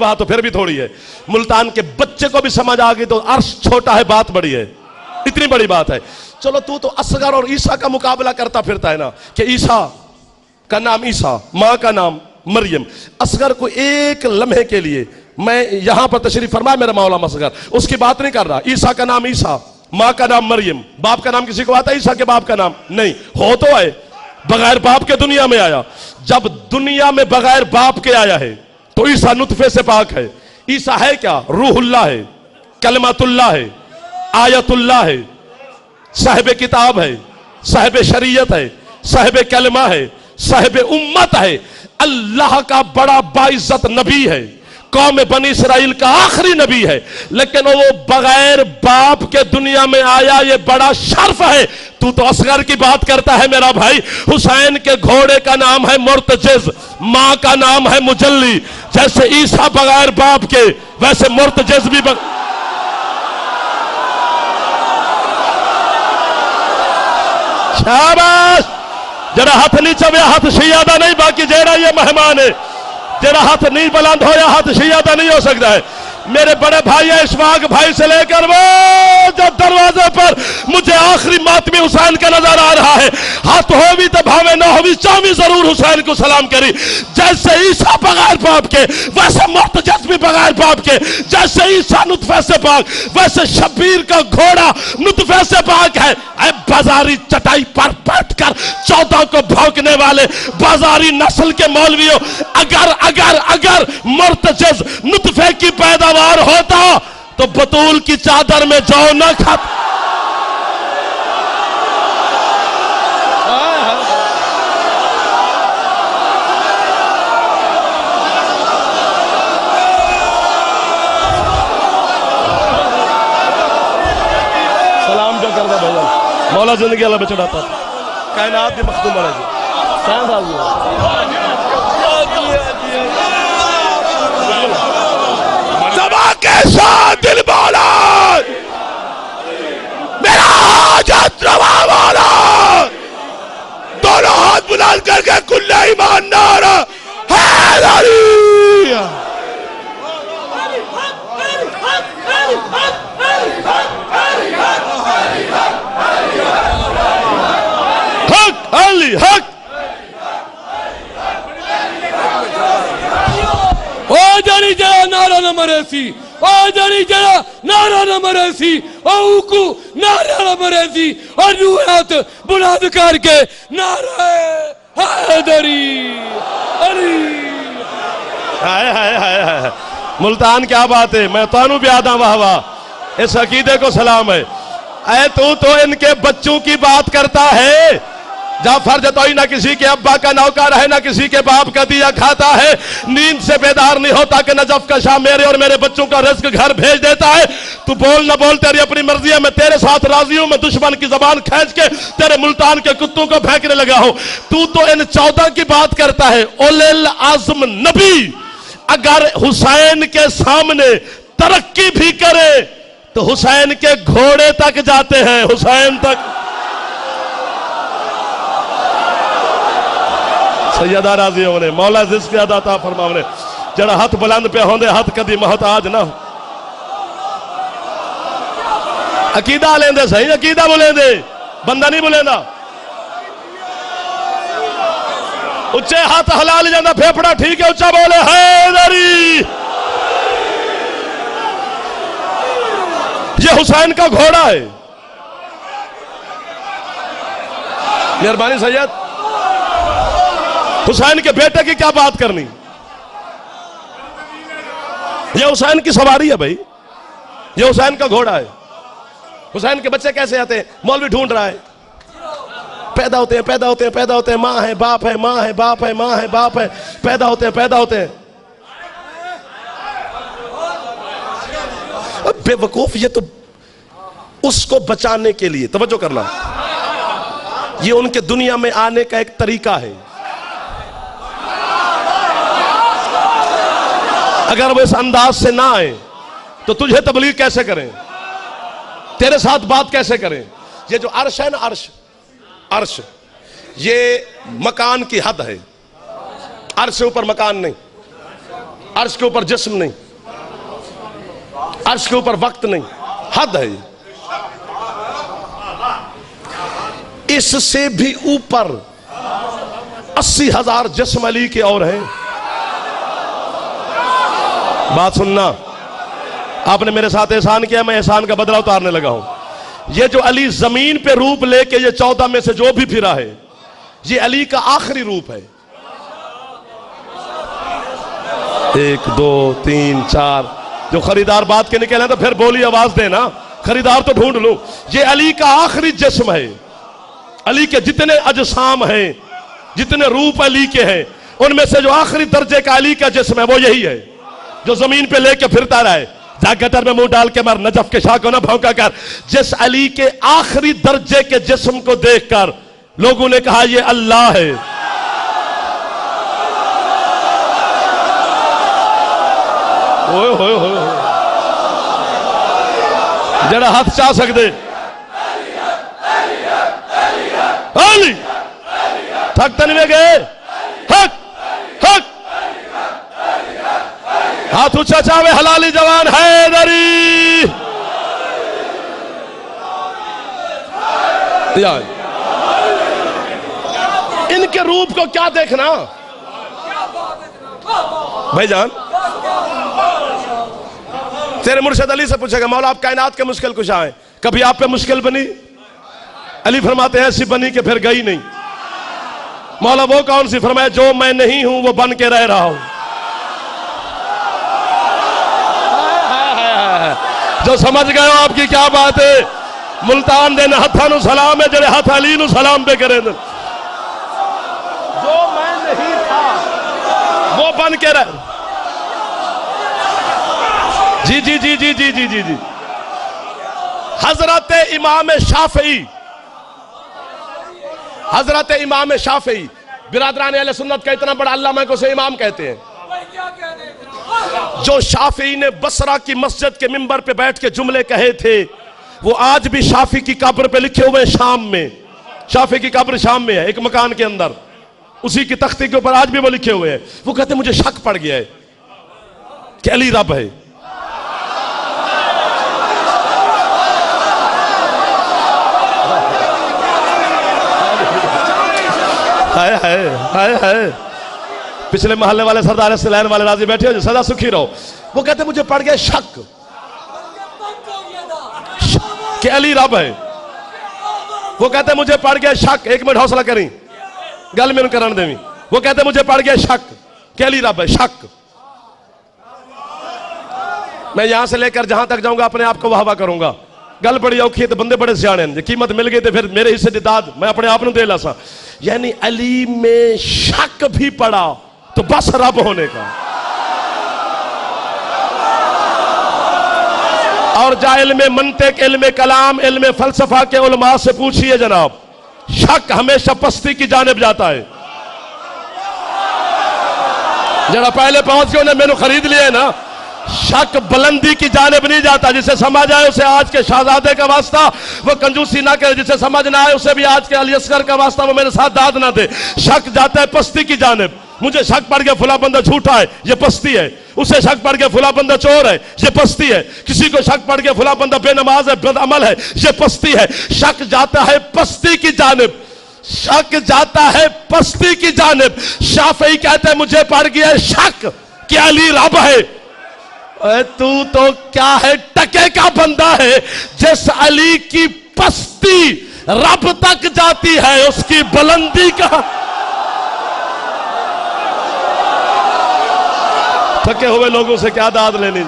وہاں تو پھر بھی تھوڑی ہے. ملتان کے بچے کو بھی سمجھ آ گئی تو عرش چھوٹا ہے بات بڑی ہے. اتنی بڑی بات ہے. چلو تو اصغر اور عیسیٰ کا مقابلہ کرتا پھرتا ہے نا کہ عیسیٰ کا نام عیسیٰ، ماں کا نام مریم. اصغر کو ایک لمحے کے لیے میں یہاں پر تشریف فرمایا میرا مولا اصغر، اس کی بات نہیں کر رہا. عیسیٰ کا نام عیسیٰ، ماں کا نام مریم. باپ کا نام کسی کو آتا ہے؟ عیسیٰ کے باپ کا نام نہیں. ہو تو ہے بغیر باپ کے دنیا میں آیا. جب دنیا میں بغیر باپ کے آیا ہے تو عیسیٰ نطفے سے پاک ہے. عیسیٰ ہے کیا؟ روح اللہ ہے، کلمات اللہ ہے، آیت اللہ ہے، صاحب کتاب ہے، صاحب شریعت ہے، صاحب کلمہ ہے، صاحب امت ہے. اللہ کا بڑا باعزت نبی ہے، قوم بنی اسرائیل کا آخری نبی ہے، لیکن وہ بغیر باپ کے دنیا میں آیا. یہ بڑا شرف ہے. تو اصغر کی بات کرتا ہے میرا بھائی. حسین کے گھوڑے کا نام ہے مرتجز، ماں کا نام ہے مجلی. جیسے عیسیٰ بغیر باپ کے ویسے مرتجز بھی شاباش. جڑا ہاتھ نیچے ہویا ہاتھ شیعہ دا نہیں، باقی جیڑا یہ مہمان ہے جڑا ہاتھ نہیں بلند ہویا ہاتھ شیعہ دا نہیں ہو سکتا ہے. میرے بڑے بھائی اشفاق بھائی سے لے کر وہ جو دروازے پر مجھے آخری ماتمی حسین کا نظر آ رہا ہے، ہاتھ ہو بھی تو بھاوے نہ ہو بھی چاہویں ضرور حسین کو سلام کری. جیسے عیسیٰ بغیر باپ کے ویسے مرتجز بھی بغیر باپ کے. جیسے عیسیٰ نطفے سے پاک ویسے شبیر کا گھوڑا نطفے سے پاک ہے. اے بازاری چٹائی پر بیٹھ کر 14 کو بھونکنے والے بازاری نسل کے مولویوں، اگر مرتجز نطفے کی پیداوار ہوتا تو بطول کی چادر میں جو نہ کھاتا. سلام جو کر دے بھائی مولا زندگی اللہ بچڑاتا تھا. کائنات کی مختوم ہے جی. سلام بھائی زباں کے ساتھ دل بولا میرا حاجت روا والا. دونوں ہاتھ بلند کر کے کل ایمان نعرہ حیدری. حق علی حق. او جڑی جڑا نعرہ نہ مرے سی، او جڑی جڑا نعرہ نہ مرے سی، او کو نعرہ نہ مرے سی. اور روحات بلند کر کے نعرہ حیدری علی. ہائے ملتان کیا بات ہے. میں تانوں بھی آدھا واہ واہ. اس عقیدے کو سلام ہے. اے تو ان کے بچوں کی بات کرتا ہے. جعفر جتوئی نہ کسی کے ابا کا نوکر ہے، نہ کسی کے باپ کا دیا کھاتا ہے. نیند سے بیدار نہیں ہوتا کہ نجف کا شاہ میرے اور میرے بچوں کا رزق گھر بھیج دیتا ہے. تو بول نہ بول تیری اپنی مرضی ہے. میں تیرے ساتھ راضی ہوں. میں دشمن کی زبان کھینچ کے تیرے ملتان کے کتوں کو پھینکنے لگا ہوں. تو ان 14 کی بات کرتا ہے. اولِ العزم نبی اگر حسین کے سامنے ترقی بھی کرے تو حسین کے گھوڑے تک جاتے ہیں. حسین تک. سیدہ راضی ہونے مولا جس کے عطا عطا فرماونے. جڑا ہاتھ بلند پہ ہوندے ہاتھ کدی محتاج نہ ہو. عقیدہ لیندے صحیح عقیدہ بولیندے بندہ نہیں بولیندا. اچھے ہاتھ حلال جاندہ پھیپڑا ٹھیک ہے. اچھا بولے حیدری. یہ حسین کا گھوڑا ہے. مہربانی سید. حسین کے بیٹے کی کیا بات کرنی. یہ حسین کی سواری ہے بھائی. یہ حسین کا گھوڑا ہے. حسین کے بچے کیسے آتے ہیں؟ مولوی ڈھونڈ رہا ہے. پیدا ہوتے ہیں ماں ہے باپ ہے، ماں ہے باپ ہے، ماں ہے باپ ہے. پیدا ہوتے ہیں. بے وقوف. یہ تو اس کو بچانے کے لیے توجہ کرنا، یہ ان کے دنیا میں آنے کا ایک طریقہ ہے. اگر وہ اس انداز سے نہ آئے تو تجھے تبلیغ کیسے کریں، تیرے ساتھ بات کیسے کریں. یہ جو عرش ہے نا، عرش یہ مکان کی حد ہے. عرش سے اوپر مکان نہیں. عرش کے اوپر جسم نہیں، عرش کے اوپر وقت نہیں، حد ہے. اس سے بھی اوپر 80,000 جسم علی کے اور ہیں. بات سننا، آپ نے میرے ساتھ احسان کیا، میں احسان کا بدلہ اتارنے لگا ہوں. یہ جو علی زمین پہ روپ لے کے یہ 14 میں سے جو بھی پھرا ہے، یہ علی کا آخری روپ ہے. 1 2 3 4 جو خریدار بات کے نکلے تو پھر بولی آواز دینا، خریدار تو ڈھونڈ لوں. یہ علی کا آخری جسم ہے. علی کے جتنے اجسام ہیں، جتنے روپ علی کے ہیں، ان میں سے جو آخری درجے کا علی کا جسم ہے وہ یہی ہے جو زمین پہ لے کے پھرتا رہے. جا گٹر میں منہ ڈال کے مر، نجف کے شاہ کو نہ بھونکا کر. جس علی کے آخری درجے کے جسم کو دیکھ کر لوگوں نے کہا یہ اللہ ہے. ہوئے ہوئے ہوئے جڑا ہاتھ چاہ سکتے علی تھک تن میں گئے. حق حق ہاتھ اونچا چاہے حلالی جوان حیدری. ان کے روپ کو کیا دیکھنا بھائی جان. تیرے مرشد علی سے پوچھے گا مولا آپ کائنات کے مشکل کشا ہیں، کبھی آپ پہ مشکل بنی؟ علی فرماتے ہیں ایسی بنی کہ پھر گئی نہیں. مولا وہ کون سی؟ فرمایا جو میں نہیں ہوں وہ بن کے رہ رہا ہوں. جو سمجھ گئے ہو آپ کی کیا بات ہے. ملتان دے ہتھاں نو سلام ہے جڑے ہاتھ علی نو سلام پہ کرے. جو میں نہیں تھا وہ بن کے رہ. جی جی جی جی جی جی جی جی حضرت امام شافعی، حضرت امام شافعی برادران اہل سنت کا اتنا بڑا علامہ کو سے امام کہتے ہیں. جو شافعی نے بصرہ کی مسجد کے منبر پہ بیٹھ کے جملے کہے تھے وہ آج بھی شافعی کی قبر پہ لکھے ہوئے شام میں. شافعی کی قبر شام میں ہے ایک مکان کے اندر، اسی کی تختی کے اوپر آج بھی وہ لکھے ہوئے ہیں. وہ کہتے ہیں مجھے شک پڑ گیا ہے کہ علی رب ہے. پچھلے محلے والے سردار سلین والے راضی بیٹھے ہو جو سدا سکھی رہو. وہ کہتے مجھے پڑ گیا شک کہ علی رب ہے. وہ کہتے مجھے پڑ گیا شک، ایک منٹ حوصلہ کریں گل میں کرن دیں. وہ کہتے مجھے پڑ گیا شک کہ علی رب ہے. شک میں یہاں سے لے کر جہاں تک جاؤں گا اپنے آپ کو واہ واہ کروں گا. گل بڑی اوکھی ہے تو بندے بڑے سیانے ہیں. قیمت مل گئی تو پھر میرے حصے داد میں اپنے آپ نے دے لا سا. یعنی علی میں شک بھی پڑا تو بس رب ہونے کا. اور جا علم منطق، علم کلام، علم فلسفہ کے علماء سے پوچھئے جناب، شک ہمیشہ پستی کی جانب جاتا ہے. جڑا پہلے پہنچ کے انہیں میں نے خرید لیا ہے نا، شک بلندی کی جانب نہیں جاتا. جسے سمجھ آئے اسے آج کے شہزادے کا واسطہ وہ کنجوسی نہ کرے، جسے سمجھ نہ آئے اسے بھی آج کے علی اصغر کا واسطہ وہ میرے ساتھ داد نہ دے. شک جاتا ہے پستی کی جانب. مجھے شک پڑ گیا فلاں بندہ جھوٹا ہے، یہ پستی ہے. اسے شک پڑ گیا فلاں بندہ چور ہے، یہ پستی ہے. کسی کو شک پڑ گیا فلاں بندہ بے نماز ہے، بد عمل ہے، یہ پستی ہے. شک جاتا ہے پستی کی جانب. شک جاتا ہے پستی کی جانب. شافعی کہتے ہیں مجھے پڑ گیا شک کہ علی رب ہے. تو کیا ہے، ٹکے کا بندہ ہے. جس علی کی پستی رب تک جاتی ہے اس کی بلندی کا. تھکے ہوئے لوگوں سے کیا داد لینی.